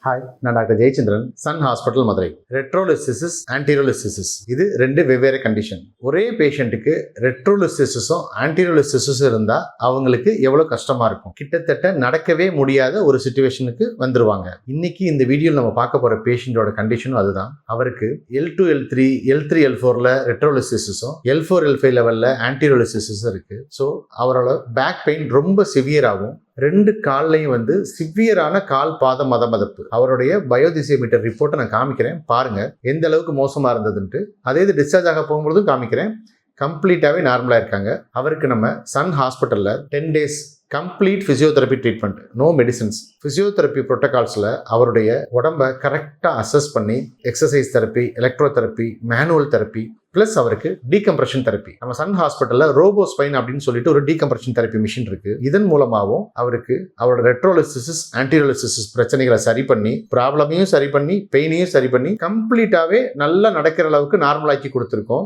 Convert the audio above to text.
Hi, நான் doctor Jayachandran, Sun hospital Madurai. Retrolisthesis, anterolisthesis இது ரெண்டு வெவ்வேறு கண்டிஷன். ஒரே பேஷண்ட்டுக்கு ரெட்ரோலிசிஸும் ஆன்டிரோலிசிஸும் இருந்தால் அவங்களுக்கு எவ்வளோ கஷ்டமாக இருக்கும். கிட்டத்தட்ட நடக்கவே முடியாத ஒரு சுச்சுவேஷனுக்கு வந்துருவாங்க. இன்னைக்கு இந்த வீடியோவில் நம்ம பார்க்க போகிற பேஷண்ட்டோட கண்டிஷனும் அதுதான். அவருக்கு L2, L3, L4ல ரெட்ரோலிசிஸும் L4, L5 லெவலில் ஆன்டிரோலிசிஸும் இருக்குது. ஸோ அவரோட பேக் பெயின் ரொம்ப சிவியராகவும், ரெண்டு கால்லையும் சிவியரான கால் பாத மதமதப்பு. அவருடைய பயோதிசியோமீட்டர் ரிப்போர்ட்டை நான் காமிக்கிறேன், பாருங்க எந்த அளவுக்கு மோசமாக இருந்ததுன்ட்டு. அதே இது டிஸ்சார்ஜ் ஆக போகும்பொழுதும் காமிக்கிறேன். கம்ப்ளீட்டாகவே நார்மலாக இருக்காங்க. அவருக்கு நம்ம சன் ஹாஸ்பிட்டலில் 10 days complete physiotherapy treatment, no medicines. Physiotherapy ப்ரோட்டோகால்ஸில் அவருடைய உடம்பை கரெக்டாக அசஸ் பண்ணி exercise therapy, electro therapy, manual therapy, plus அவருக்கு டீகம்ப்ரெஷன் தெரப்பி. நம்ம சன் ஹாஸ்பிட்டலில் ரோபோஸ்பைன் அப்படின்னு சொல்லிட்டு ஒரு டீகம்ப்ரெஷன் தெரப்பி மிஷின் இருக்கு. இதன் மூலமாகவும் அவருக்கு அவரோட ரெட்ரோலிசிஸ், ஆன்டிரோலிசிஸ் பிரச்சனைகளை சரி பண்ணி, ப்ராப்ளமையும் சரி பண்ணி, பெயினையும் சரி பண்ணி, கம்ப்ளீட்டாகவே நல்லா நடக்கிற அளவுக்கு நார்மலாக்கி கொடுத்துருக்கோம்.